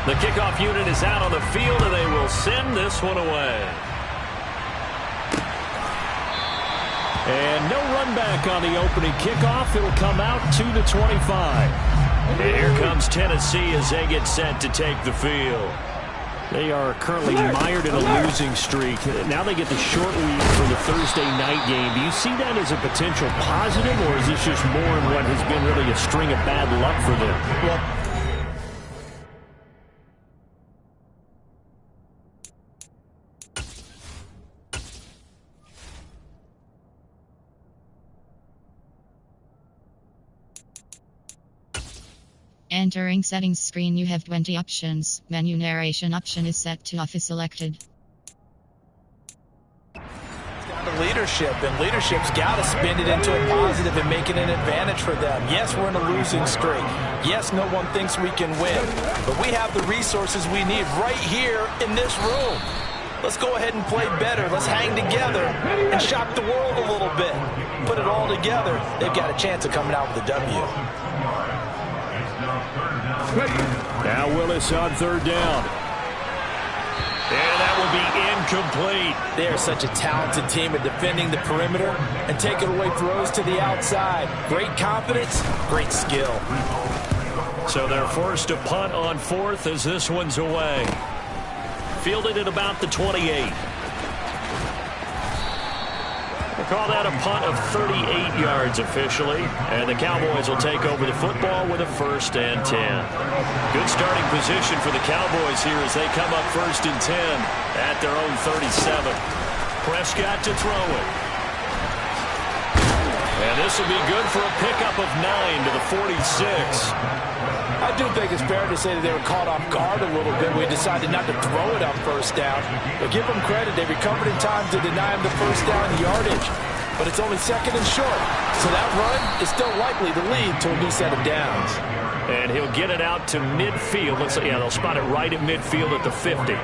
The kickoff unit is out on the field, and they will send this one away. And no run back on the opening kickoff. It'll come out to the 25. And here comes Tennessee as they get set to take the field. They are currently mired in a losing streak. Now they get the short week for the Thursday night game. Do you see that as a potential positive, or is this just more in what has been really a string of bad luck for them? Well, entering settings screen, you have 20 options. Menu narration option is set to off is selected. It's down to leadership, and leadership's got to spin it into a positive and make it an advantage for them. Yes, we're in a losing streak. Yes, no one thinks we can win, but we have the resources we need right here in this room. Let's go ahead and play better. Let's hang together and shock the world a little bit. Put it all together. They've got a chance of coming out with a W. Now Willis on third down. And that will be incomplete. They are such a talented team at defending the perimeter and taking away throws to the outside. Great confidence, great skill. So they're forced to punt on fourth as this one's away. Fielded at about the 28. We'll call that a punt of 38 yards officially. And the Cowboys will take over the football with a 1st and 10. Good starting position for the Cowboys here as they come up 1st and 10 at their own 37. Prescott to throw it. And this will be good for a pickup of 9 to the 46. I do think it's fair to say that they were caught off guard a little bit. We decided not to throw it on 1st down. But give them credit. They recovered in time to deny him the 1st down yardage. But it's only 2nd and short. So that run is still likely to lead to a new set of downs. And he'll get it out to midfield. Let's see, yeah, they'll spot it right at midfield at the 50.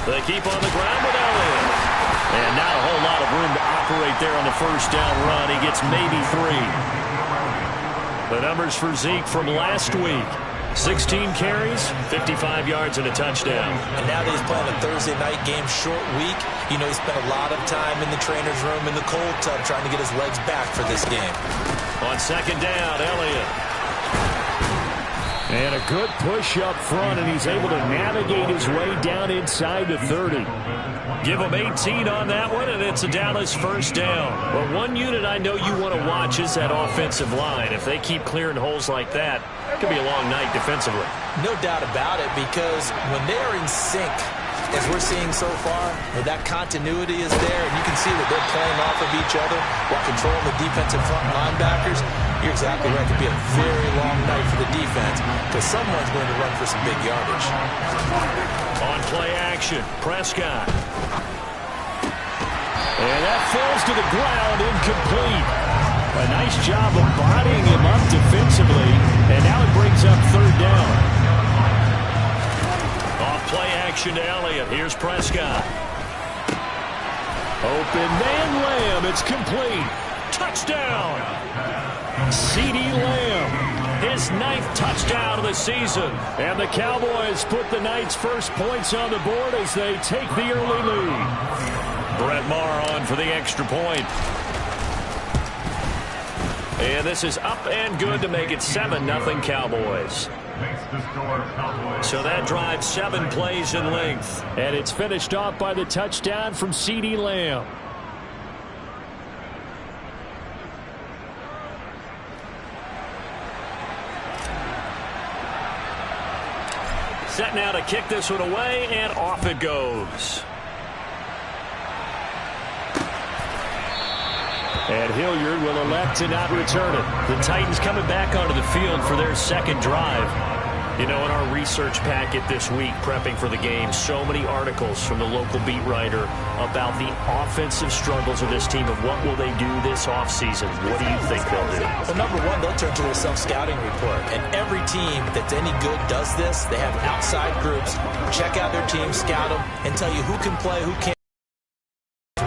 They keep on the ground with Elliott. And not a whole lot of room to operate there on the 1st down run. He gets maybe 3. The numbers for Zeke from last week. 16 carries, 55 yards, and a touchdown. And now that he's playing a Thursday night game, short week, you know he spent a lot of time in the trainer's room in the cold tub trying to get his legs back for this game. On 2nd down, Elliott. And a good push up front, and he's able to navigate his way down inside the 30. Give him 18 on that one, and it's a Dallas 1st down. But one unit I know you want to watch is that offensive line. If they keep clearing holes like that, it could be a long night defensively. No doubt about it, because when they're in sync, as we're seeing so far, that continuity is there, and you can see that they're playing off of each other while controlling the defensive front linebackers. You're exactly right. It could be a very long night for the defense because someone's going to run for some big yardage. On play action, Prescott. And that falls to the ground, incomplete. A nice job of bodying him up defensively, and now it brings up 3rd down. Off play action to Elliott. Here's Prescott. Open man Lamb. It's complete. Touchdown. CeeDee Lamb, his 9th touchdown of the season. And the Cowboys put the night's first points on the board as they take the early lead. Brett Maher on for the extra point. And this is up and good to make it 7-0 Cowboys. So that drive 7 plays in length. And it's finished off by the touchdown from CeeDee Lamb. Set now to kick this one away, and off it goes. And Hilliard will elect to not return it. The Titans coming back onto the field for their 2nd drive. You know, in our research packet this week, prepping for the game, so many articles from the local beat writer about the offensive struggles of this team and what will they do this offseason. What do you think they'll do? Well, number one, they'll turn to their self-scouting report. And every team that's any good does this. They have outside groups, check out their team, scout them, and tell you who can play, who can't,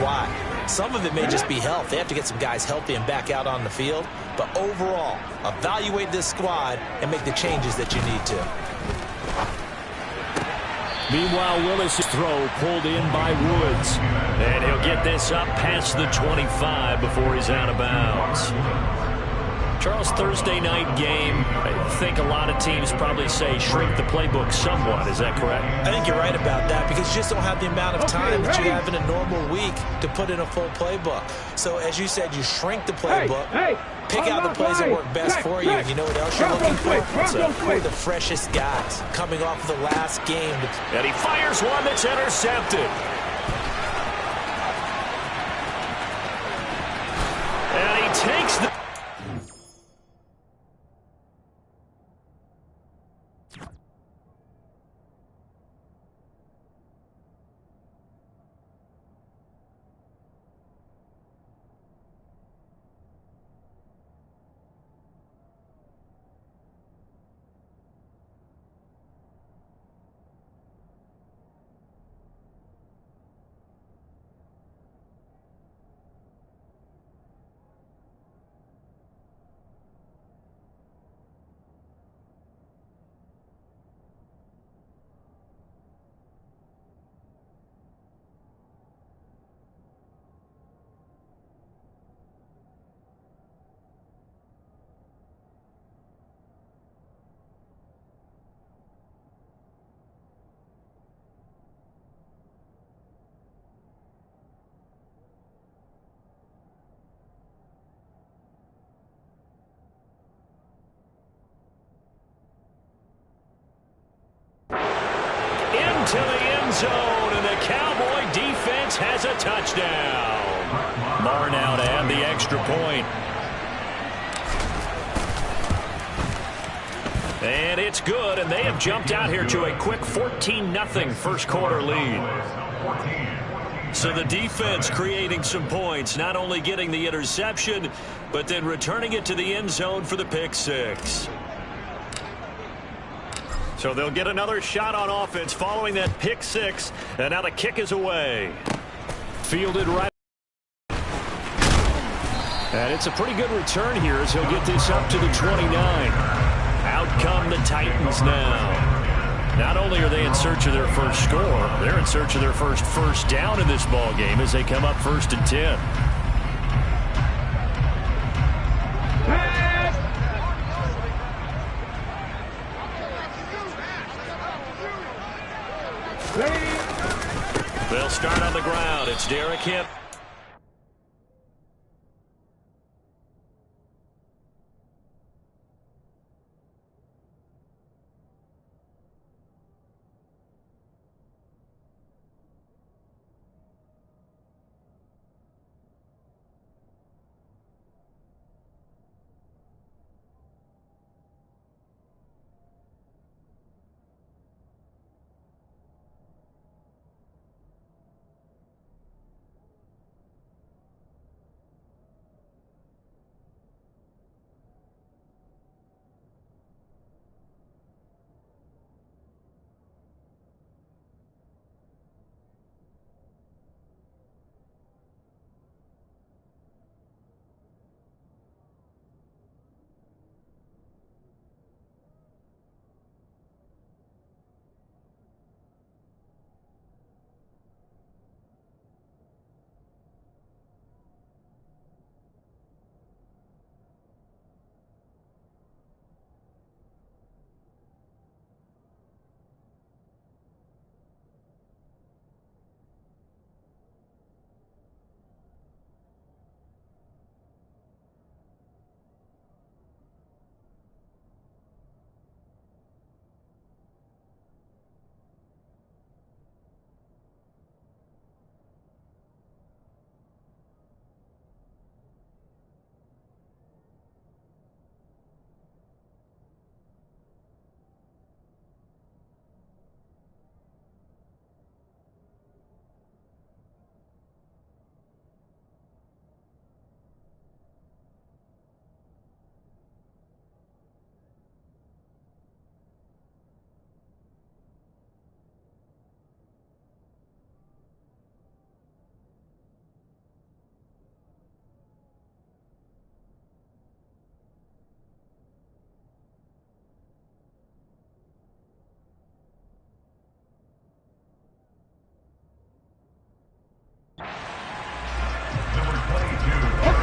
why. Some of it may just be health. They have to get some guys healthy and back out on the field. But overall, evaluate this squad and make the changes that you need to. Meanwhile, Willis' throw pulled in by Woods. And he'll get this up past the 25 before he's out of bounds. Charles, Thursday night game, I think a lot of teams probably say shrink the playbook somewhat. Is that correct? I think you're right about that because you just don't have the amount of time that you have in a normal week to put in a full playbook. So as you said, you shrink the playbook, pick out the plays that work best for you. And you know what else you're looking for? Who are the freshest guys coming off of the last game. And he fires one that's intercepted. And he takes the... to the end zone, and the Cowboy defense has a touchdown. Marr now to add the extra point. And it's good, and they have jumped out here to a quick 14-0 first quarter lead. So the defense creating some points, not only getting the interception, but then returning it to the end zone for the pick six. So they'll get another shot on offense following that pick six. And now the kick is away. Fielded right. And it's a pretty good return here as he'll get this up to the 29. Out come the Titans now. Not only are they in search of their first score, they're in search of their first down in this ball game as they come up 1st and 10. They'll start on the ground. It's Derrick Henry.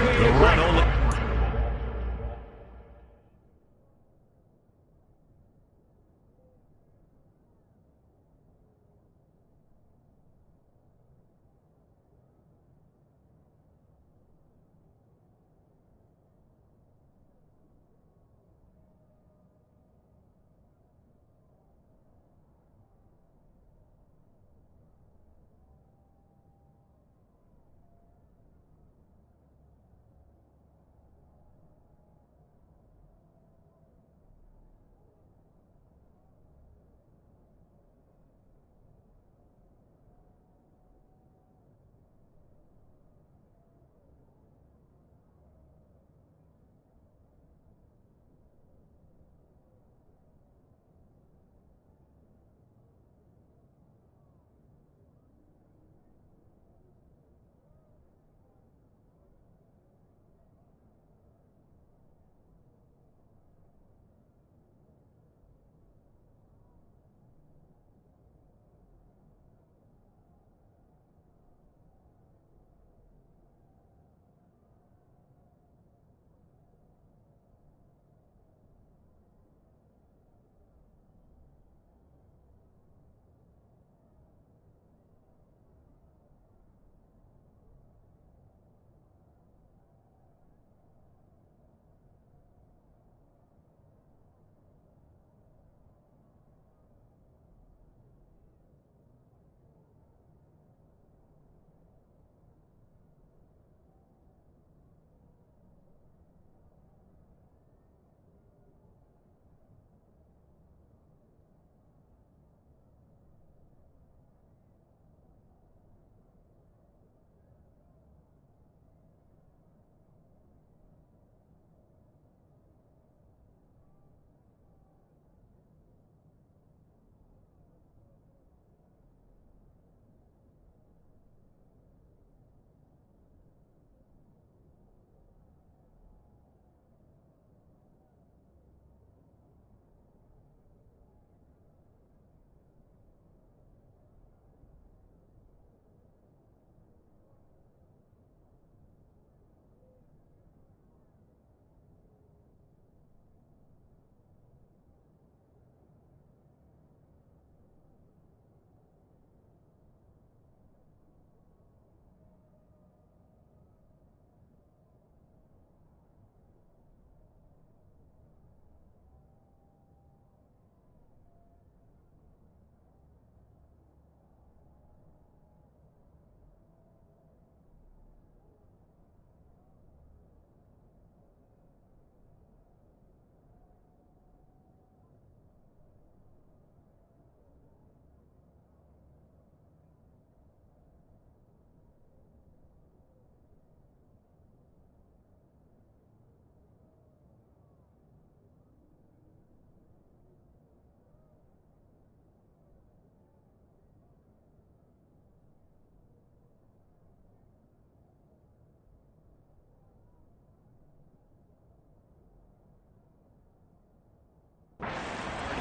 The run only.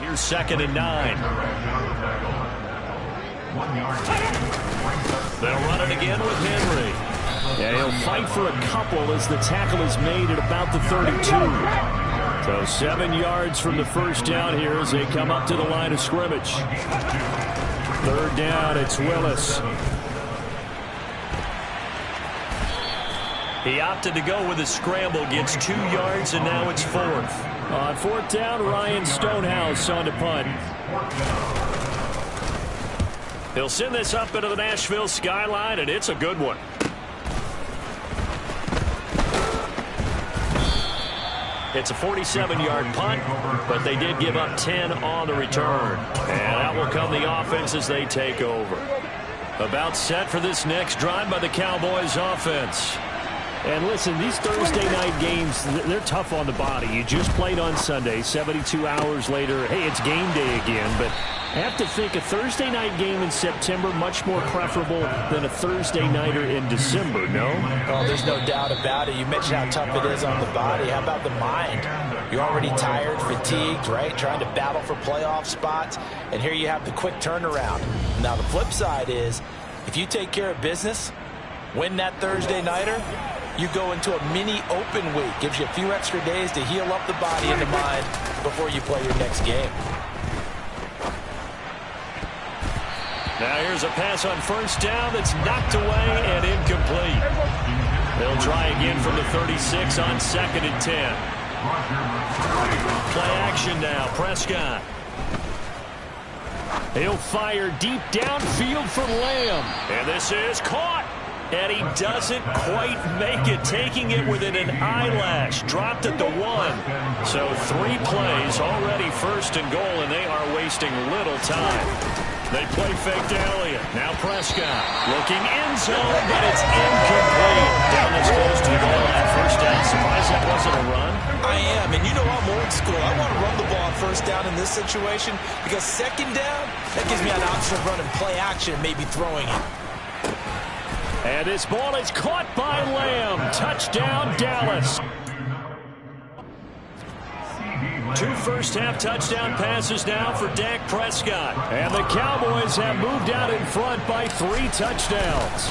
Here's 2nd and 9. They'll run it again with Henry. Yeah, he'll fight for a couple as the tackle is made at about the 32. So 7 yards from the first down here as they come up to the line of scrimmage. 3rd down, it's Willis. He opted to go with a scramble, gets 2 yards, and now it's 4th. On 4th down, Ryan Stonehouse on to punt. He'll send this up into the Nashville skyline, and it's a good one. It's a 47-yard punt, but they did give up 10 on the return. And that will come the offense as they take over. About set for this next drive by the Cowboys offense. And listen, these Thursday night games, they're tough on the body. You just played on Sunday, 72 hours later. Hey, it's game day again, but I have to think a Thursday night game in September much more preferable than a Thursday nighter in December, no? Oh, there's no doubt about it. You mentioned how tough it is on the body. How about the mind? You're already tired, fatigued, right? Trying to battle for playoff spots, and here you have the quick turnaround. Now, the flip side is, if you take care of business, win that Thursday nighter, you go into a mini open week. Gives you a few extra days to heal up the body and the mind before you play your next game. Now here's a pass on first down that's knocked away and incomplete. They'll try again from the 36 on 2nd and 10. Play action now, Prescott. He'll fire deep downfield for Lamb. And this is caught. And he doesn't quite make it, taking it within an eyelash. Dropped at the 1. So 3 plays, already 1st and goal, and they are wasting little time. They play fake to Elliott. Now Prescott looking end zone, but it's incomplete. Down this close to the goal line. First down. Surprised that wasn't a run. I am, and you know I'm old school. I want to run the ball on first down in this situation because second down, that gives me an option of running play action, maybe throwing it. And this ball is caught by Lamb. Touchdown, Dallas. 2 first-half touchdown passes now for Dak Prescott. And the Cowboys have moved out in front by 3 touchdowns.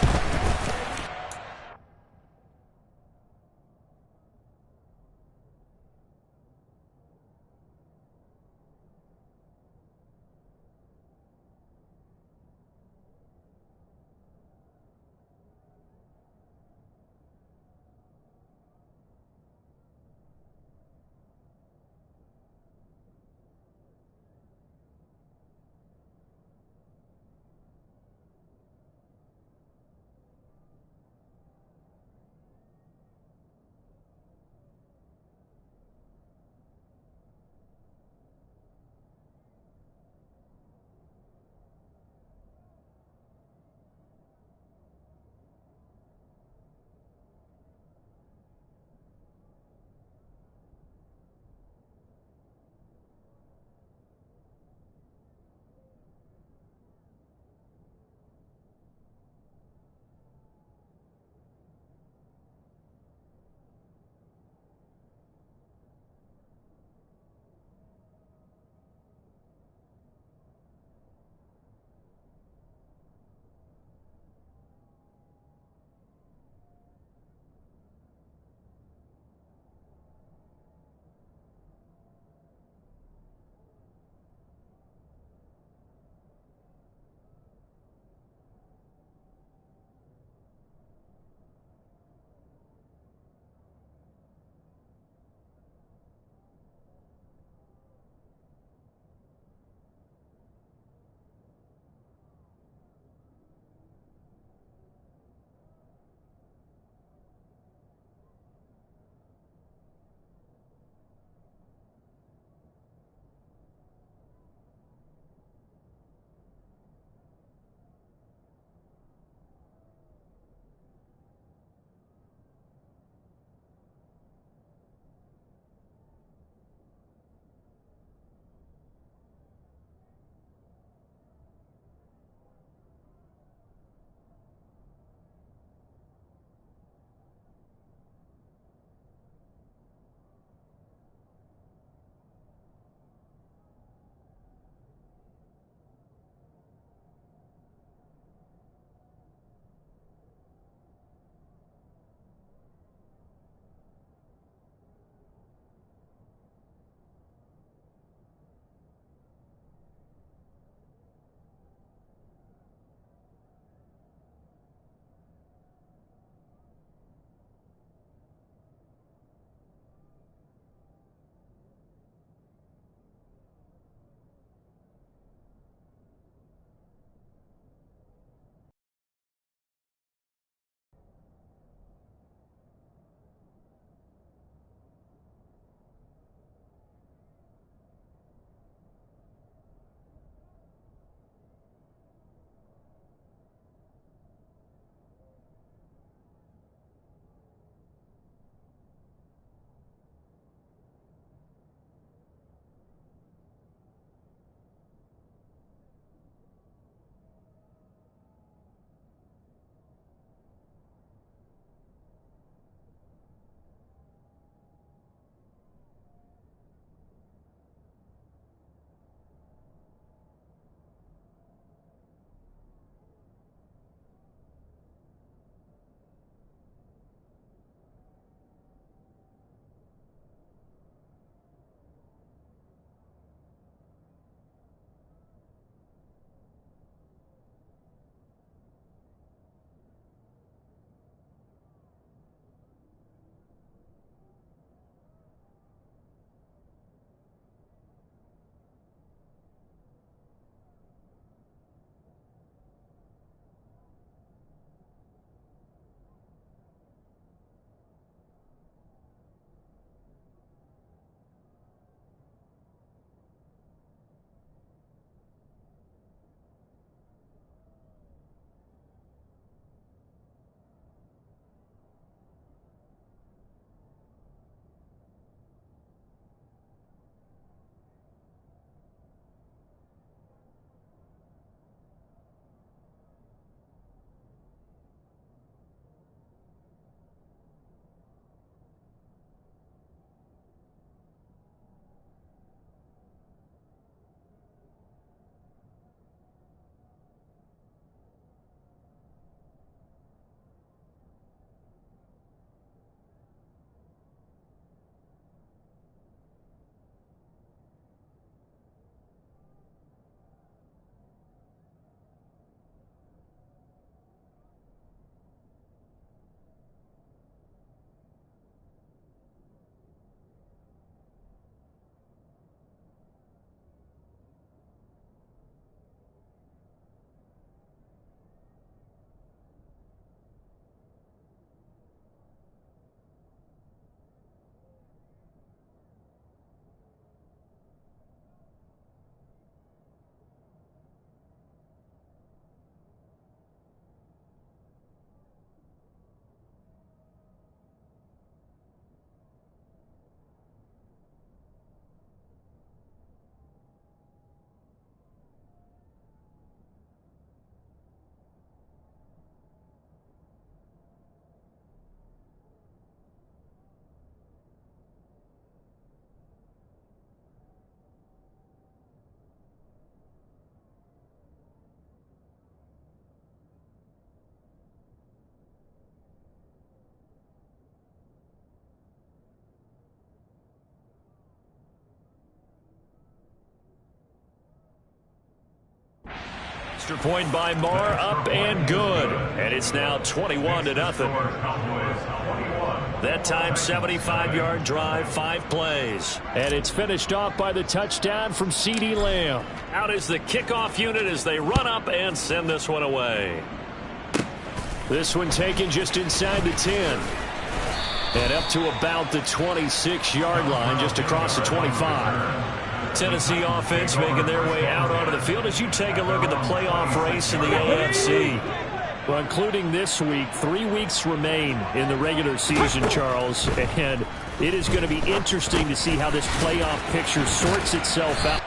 Extra point by Marr, up and good. And it's now 21-0. That time, 75-yard drive, 5 plays. And it's finished off by the touchdown from CeeDee Lamb. Out is the kickoff unit as they run up and send this one away. This one taken just inside the 10. And up to about the 26-yard line, just across the 25. Tennessee offense making their way out onto the field as you take a look at the playoff race in the AFC. Well, including this week, 3 weeks remain in the regular season, Charles. And it is going to be interesting to see how this playoff picture sorts itself out.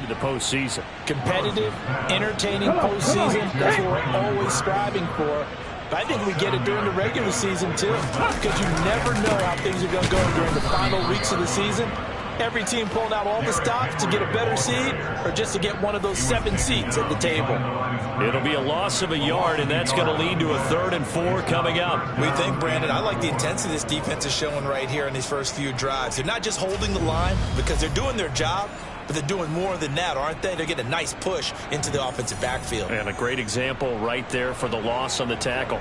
The postseason. Competitive, entertaining postseason. That's what we're always striving for. But I think we get it during the regular season, too, because you never know how things are going to go during the final weeks of the season. Every team pulling out all the stops to get a better seed or just to get one of those 7 seats at the table. It'll be a loss of a yard, and that's going to lead to a 3rd and 4 coming up. We think, Brandon, I like the intensity this defense is showing right here in these first few drives. They're not just holding the line because they're doing their job, but they're doing more than that, aren't they? They're getting a nice push into the offensive backfield. And a great example right there for the loss on the tackle.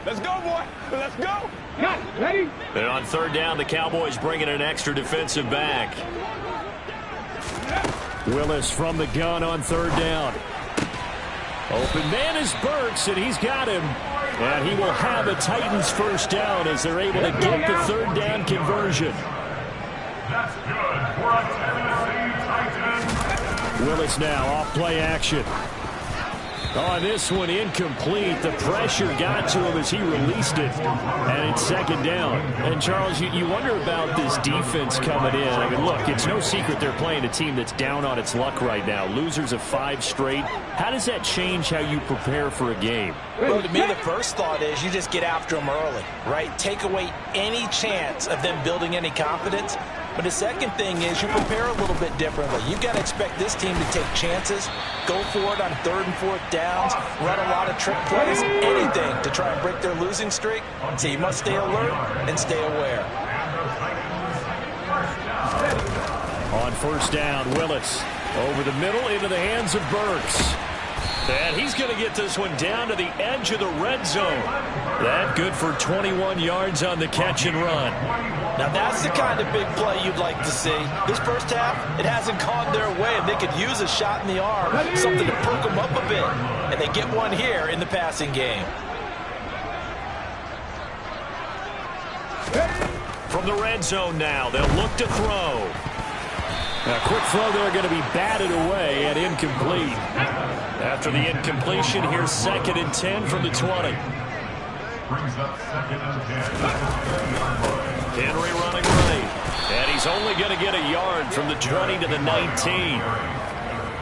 Let's go, boy. Let's go. Got ready? And on 3rd down, the Cowboys bring in an extra defensive back. Willis from the gun on 3rd down. Open man is Burks, and he's got him. And he will have a Titans 1st down as they're able to get the 3rd down conversion. That's good for a Tennessee Titan. Willis now off play action. On this one, incomplete. The pressure got to him as he released it, and it's second down. And, Charles, you wonder about this defense coming in. I mean, look, it's no secret they're playing a team that's down on its luck right now. Losers of 5 straight. How does that change how you prepare for a game? Well, to me, the first thought is you just get after them early, right? Take away any chance of them building any confidence. But the second thing is you prepare a little bit differently. You've got to expect this team to take chances, go for it on 3rd and 4th downs, run a lot of trick plays, anything to try and break their losing streak. So you must stay alert and stay aware. On first down, Willis over the middle into the hands of Burks. And he's going to get this one down to the edge of the red zone. That good for 21 yards on the catch and run. Now that's the kind of big play you'd like to see. This first half, it hasn't gone their way, and they could use a shot in the arm, something to perk them up a bit. And they get one here in the passing game. From the red zone now, they'll look to throw. A quick throw there going to be batted away and incomplete. After the incompletion, here's 2nd and 10 from the 20. Henry running right. And he's only going to get a yard from the 20 to the 19.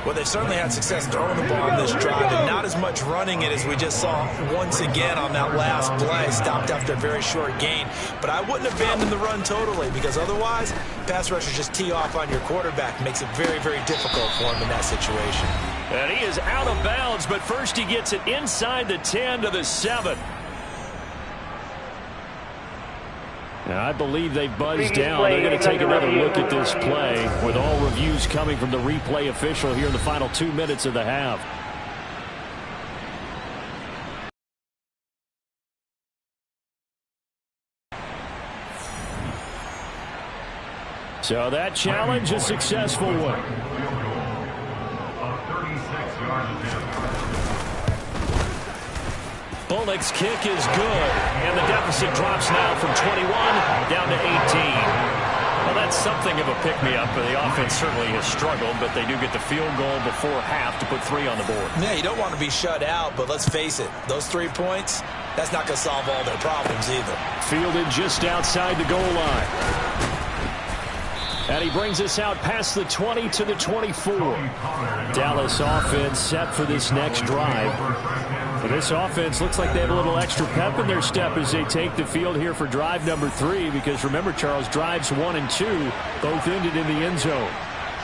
Well, they've certainly had success throwing the ball on this drive, and not as much running it as we just saw once again on that last play. Stopped after a very short gain. But I wouldn't abandon the run totally, because otherwise, pass rushers just tee off on your quarterback. Makes it very, very difficult for him in that situation. And he is out of bounds, but first he gets it inside the 10 to the 7. Now, I believe they've buzzed down. They're going to take another look at this play with all reviews coming from the replay official here in the final 2 minutes of the half. So that challenge, a successful one. Bullock's kick is good, and the deficit drops now from 21 down to 18. Well, that's something of a pick-me-up. The offense certainly has struggled, but they do get the field goal before half to put 3 on the board. Yeah, you don't want to be shut out, but let's face it, those 3 points, that's not going to solve all their problems either. Fielded just outside the goal line. And he brings us out past the 20 to the 24. Dallas offense set for this next drive. For this offense, looks like they have a little extra pep in their step as they take the field here for drive number 3. Because remember, Charles, drives 1 and 2 both ended in the end zone.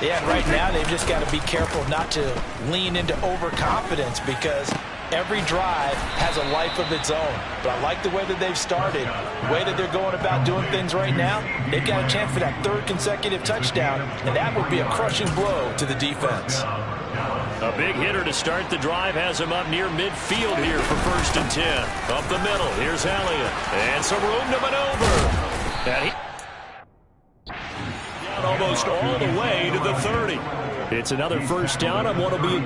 Yeah, and right now they've just got to be careful not to lean into overconfidence, because every drive has a life of its own. But I like the way that they've started, the way that they're going about doing things right now. They've got a chance for that 3rd consecutive touchdown, and that would be a crushing blow to the defense. A big hitter to start the drive has him up near midfield here for 1st and 10. Up the middle, here's Elliott. And some room to maneuver. And he down almost all the way to the 30. It's another 1st down on what will be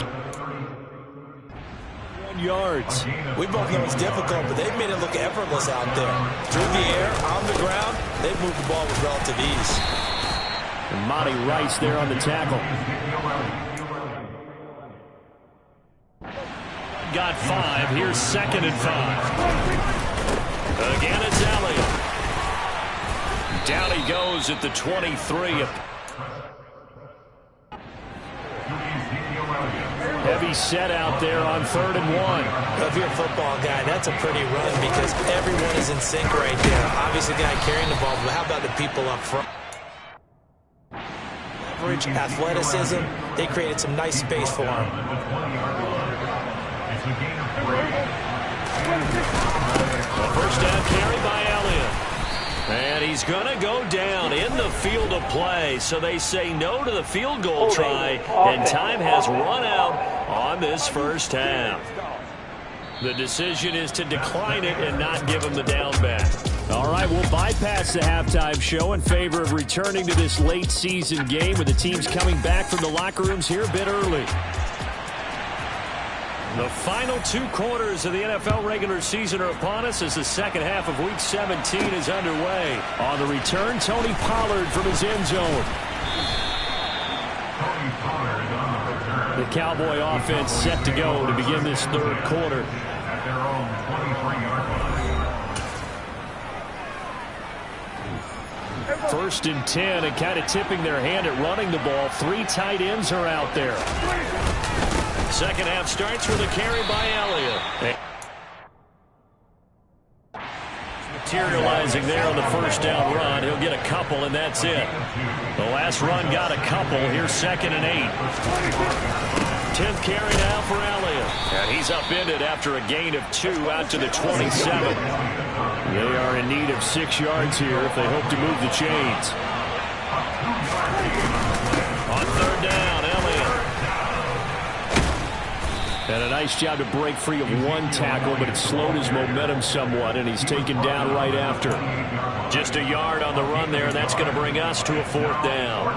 1 yards. We both know it's difficult, but they've made it look effortless out there. Through the air, on the ground, they've moved the ball with relative ease. And Monty Rice there on the tackle. Got 5. Here's 2nd and 5. Again, it's Elliott. Down he goes at the 23. Heavy set out there on 3rd and 1. If you're a football guy, that's a pretty run because everyone is in sync right there. Obviously, the guy carrying the ball, but how about the people up front? Leverage, athleticism, they created some nice space for him. A 1st down carry by Elliott. And he's going to go down in the field of play. So they say no to the field goal try, and time has run out on this 1st half. The decision is to decline it and not give him the down back. All right, we'll bypass the halftime show in favor of returning to this late season game with the teams coming back from the locker rooms here a bit early. The final 2 quarters of the NFL regular season are upon us as the second half of Week 17 is underway. On the return, Tony Pollard from his end zone. Tony Pollard on the return. The Cowboy offense set to go to begin this third quarter. First and 10, and kind of tipping their hand at running the ball. 3 tight ends are out there. Second half starts with a carry by Elliott. Materializing there on the first down run. He'll get a couple, and that's it. The last run got a couple. Here's 2nd and 8. 10th carry now for Elliott. And he's upended after a gain of 2 out to the 27. They are in need of 6 yards here if they hope to move the chains. On third down, Elliott. And a nice job to break free of 1 tackle, but it slowed his momentum somewhat, and he's taken down right after. Just a yard on the run there, and that's going to bring us to a 4th down.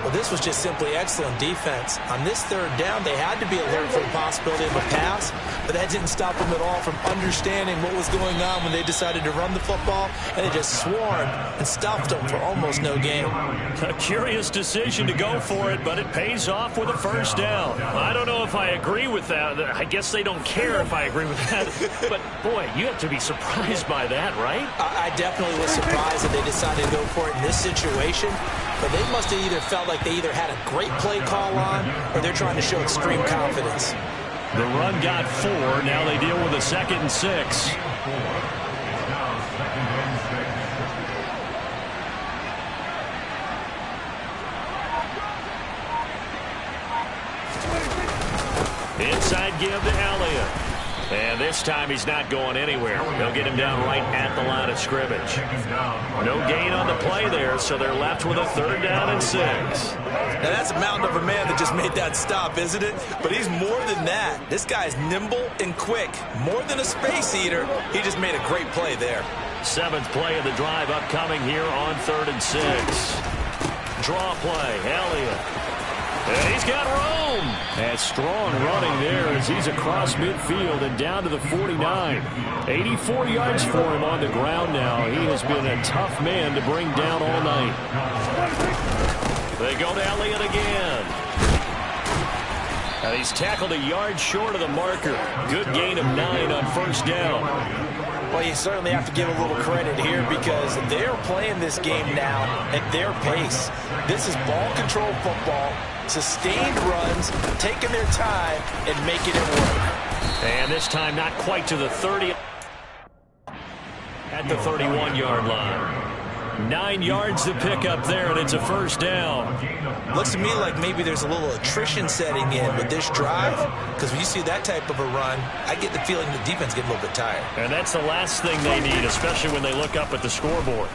Well, this was just simply excellent defense. On this third down, they had to be alert for the possibility of a pass, but that didn't stop them at all from understanding what was going on when they decided to run the football, and they just swarmed and stuffed them for almost no gain. A curious decision to go for it, but it pays off with a first down. I don't know if I agree with that. I guess they don't care if I agree with that. But, boy, you have to be surprised by that, right? I definitely was surprised that they decided to go for it in this situation. But they must have either felt like they either had a great play call on or they're trying to show extreme confidence. The run got 4. Now they deal with a 2nd and 6. Inside give to Elliott. And this time he's not going anywhere. They'll get him down right at the line of scrimmage. No gain on the play there, so they're left with a 3rd down and 6. Now that's a mountain of a man that just made that stop, isn't it? But he's more than that. This guy's nimble and quick. More than a space eater. He just made a great play there. 7th play of the drive upcoming here on 3rd and 6. Draw play, Elliott. And he's got room. And strong running there as he's across midfield and down to the 49. 84 yards for him on the ground now. He has been a tough man to bring down all night. They go to Elliott again. And he's tackled a yard short of the marker. Good gain of 9 on first down. Well, you certainly have to give a little credit here because they're playing this game now at their pace. This is ball control football, sustained runs, taking their time and making it work. And this time not quite to the 30. At the 31-yard line. 9 yards to pick up there, and it's a first down. Looks to me like maybe there's a little attrition setting in with this drive, because when you see that type of a run, I get the feeling the defense getting a little bit tired. And that's the last thing they need, especially when they look up at the scoreboard.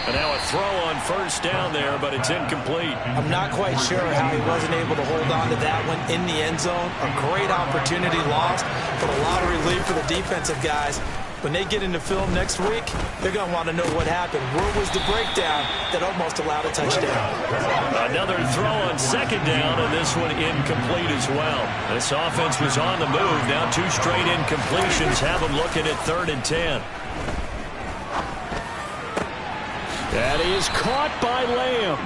And now a throw on first down there, but it's incomplete. I'm not quite sure how he wasn't able to hold on to that one in the end zone. A great opportunity lost, but a lot of relief for the defensive guys. When they get into film next week, they're going to want to know what happened. Where was the breakdown that almost allowed a touchdown? Another throw on second down, and this one incomplete as well. This offense was on the move. Now 2 straight incompletions have them looking at 3rd and 10. That is caught by Lamb.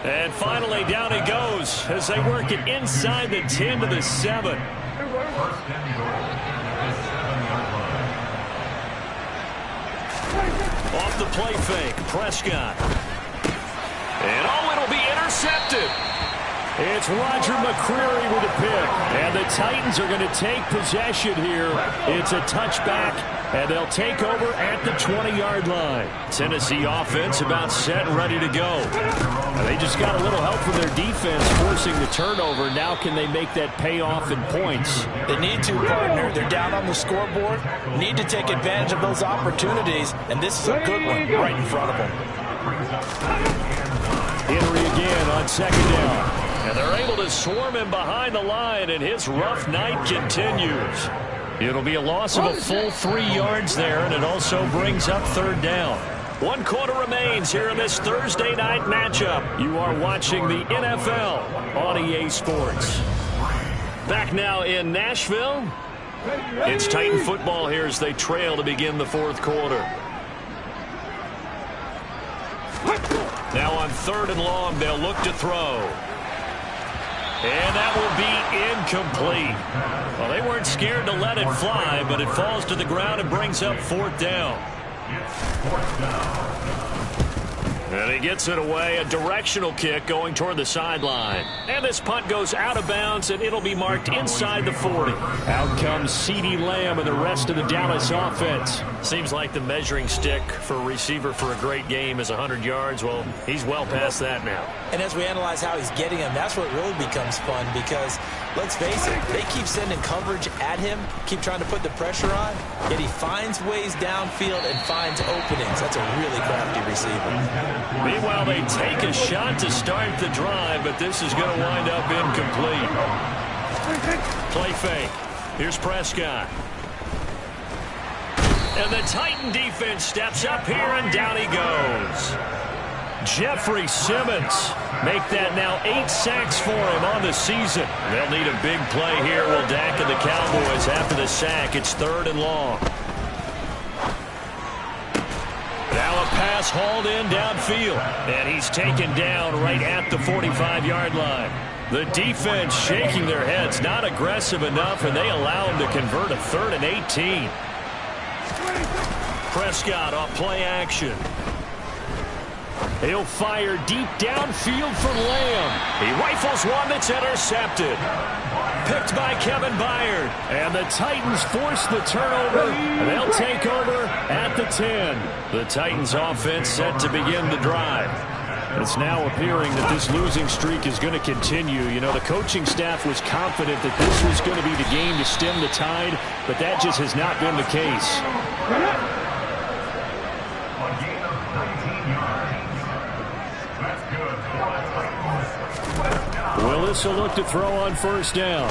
And finally down he goes as they work it inside the 10 to the 7. Off the play fake, Prescott. And it'll be intercepted. It's Roger McCreary with a pick. And the Titans are going to take possession here. It's a touchback, and they'll take over at the 20-yard line. Tennessee offense about set and ready to go. And they just got a little help from their defense forcing the turnover. Now can they make that pay off in points? They need to, partner. They're down on the scoreboard. Need to take advantage of those opportunities, and this is a good one right in front of them. Henry again on second down. And they're able to swarm him behind the line, and his rough night continues. It'll be a loss of a full 3 yards there, and it also brings up 3rd down. 1 quarter remains here in this Thursday night matchup. You are watching the NFL on EA Sports. Back now in Nashville. It's Titan football here as they trail to begin the 4th quarter. Now on 3rd and long, they'll look to throw. And that will be incomplete. Well, they weren't scared to let it fly, but it falls to the ground and brings up 4th down. And he gets it away, a directional kick going toward the sideline. And this punt goes out of bounds, and it'll be marked inside the 40. Out comes CeeDee Lamb and the rest of the Dallas offense. Seems like the measuring stick for a receiver for a great game is 100 yards. Well, he's well past that now. And as we analyze how he's getting them, that's what really becomes fun because, let's face it, they keep sending coverage at him, keep trying to put the pressure on, yet he finds ways downfield and finds openings. That's a really crafty receiver. Meanwhile, they take a shot to start the drive, but this is going to wind up incomplete. Play fake. Here's Prescott. And the Titan defense steps up here, and down he goes. Jeffrey Simmons make that now 8 sacks for him on the season. They'll need a big play here. Will Dak and the Cowboys after the sack. It's 3rd and long. Now a pass hauled in downfield, and he's taken down right at the 45-yard line. The defense shaking their heads, not aggressive enough, and they allow him to convert a 3rd and 18. Prescott off play action. He'll fire deep downfield for Lamb. He rifles one that's intercepted. Picked by Kevin Byard. And the Titans force the turnover. They'll take over at the 10. The Titans offense set to begin the drive. It's now appearing that this losing streak is going to continue. You know, the coaching staff was confident that this was going to be the game to stem the tide, but that just has not been the case. Willis will look to throw on 1st down.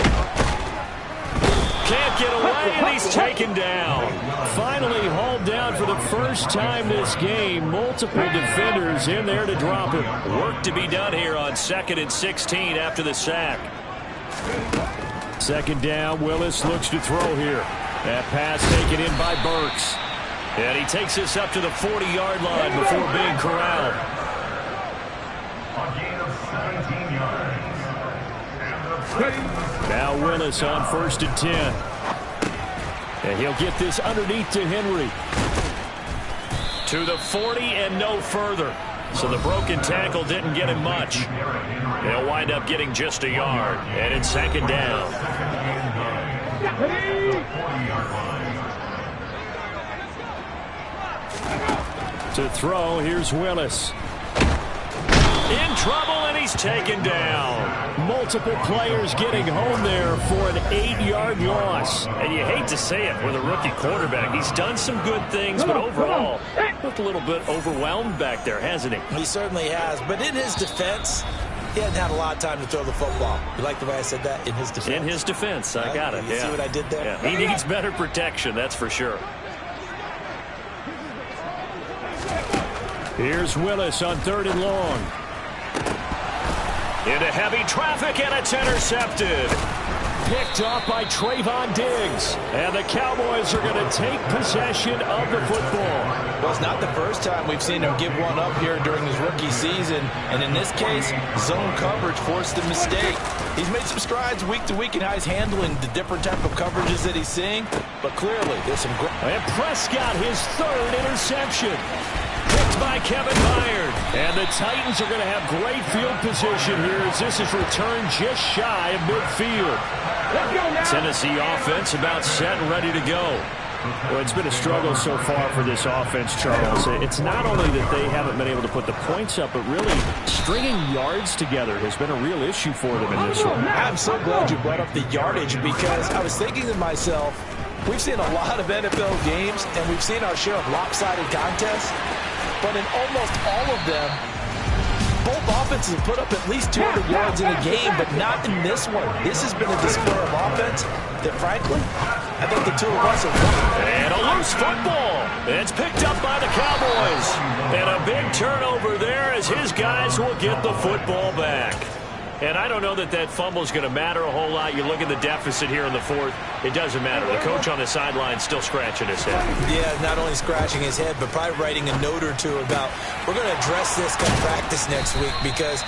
Can't get away, and he's taken down. Finally hauled down for the first time this game. Multiple defenders in there to drop him. Work to be done here on 2nd and 16 after the sack. 2nd down, Willis looks to throw here. That pass taken in by Burks. And he takes this up to the 40-yard line before being corralled. Now Willis on 1st and 10. And he'll get this underneath to Henry. To the 40 and no further. So the broken tackle didn't get him much. They'll wind up getting just a yard. And it's 2nd down. To throw, here's Willis. In trouble, and he's taken down. Multiple players getting home there for an 8-yard loss. And you hate to say it with a rookie quarterback. He's done some good things, but overall, looked a little bit overwhelmed back there, hasn't he? He certainly has. But in his defense, he hasn't had a lot of time to throw the football. You like the way I said that? In his defense. In his defense. I got it. You see what I did there? Yeah. He needs better protection, that's for sure. Here's Willis on 3rd and long. Into heavy traffic, and it's intercepted. Picked off by Trayvon Diggs. And the Cowboys are going to take possession of the football. Well, it's not the first time we've seen him give one up here during his rookie season. And in this case, zone coverage forced the mistake. He's made some strides week to week in how he's handling the different type of coverages that he's seeing. But clearly, there's some great... And Prescott, his 3rd interception. Picked by Kevin Byard. And the Titans are going to have great field position here as this is returned just shy of midfield. Tennessee offense about set and ready to go. Well, it's been a struggle so far for this offense, Charles. It's not only that they haven't been able to put the points up, but really stringing yards together has been a real issue for them in this one. I'm so glad you brought up the yardage because I was thinking to myself, we've seen a lot of NFL games and we've seen our share of lopsided contests. But in almost all of them, both offenses have put up at least 200 yards in a game, but not in this one. This has been a display of offense that, frankly, I think the two of us have won. And a loose football. It's picked up by the Cowboys. And a big turnover there as his guys will get the football back. And I don't know that that fumble is going to matter a whole lot. You look at the deficit here in the fourth. It doesn't matter. The coach on the sideline still scratching his head. Yeah, not only scratching his head, but probably writing a note or two about, we're going to address this come practice next week, because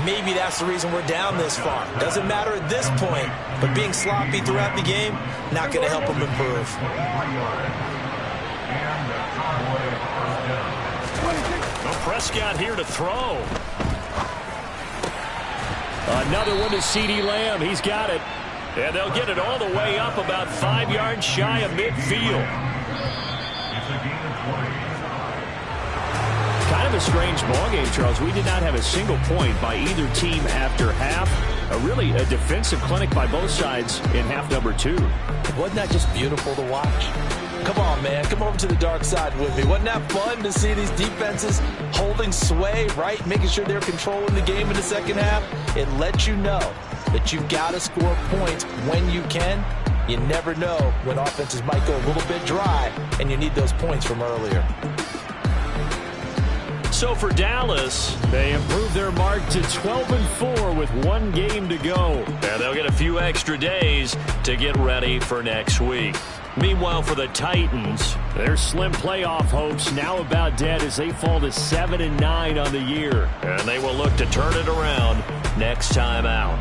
maybe that's the reason we're down this far. Doesn't matter at this point, but being sloppy throughout the game, not going to help him improve. Well, Prescott here to throw. Another one to CeeDee Lamb. He's got it. And they'll get it all the way up about 5 yards shy of midfield. Kind of a strange ballgame, Charles. We did not have a single point by either team after half. Really a defensive clinic by both sides in half number 2. Wasn't that just beautiful to watch? Come on, man. Come over to the dark side with me. Wasn't that fun to see these defenses holding sway, right? Making sure they're controlling the game in the second half. It lets you know that you've got to score points when you can. You never know when offenses might go a little bit dry, and you need those points from earlier. So for Dallas, they improve their mark to 12-4 with 1 game to go. And they'll get a few extra days to get ready for next week. Meanwhile, for the Titans, their slim playoff hopes now about dead as they fall to 7-9 on the year. And they will look to turn it around next time out.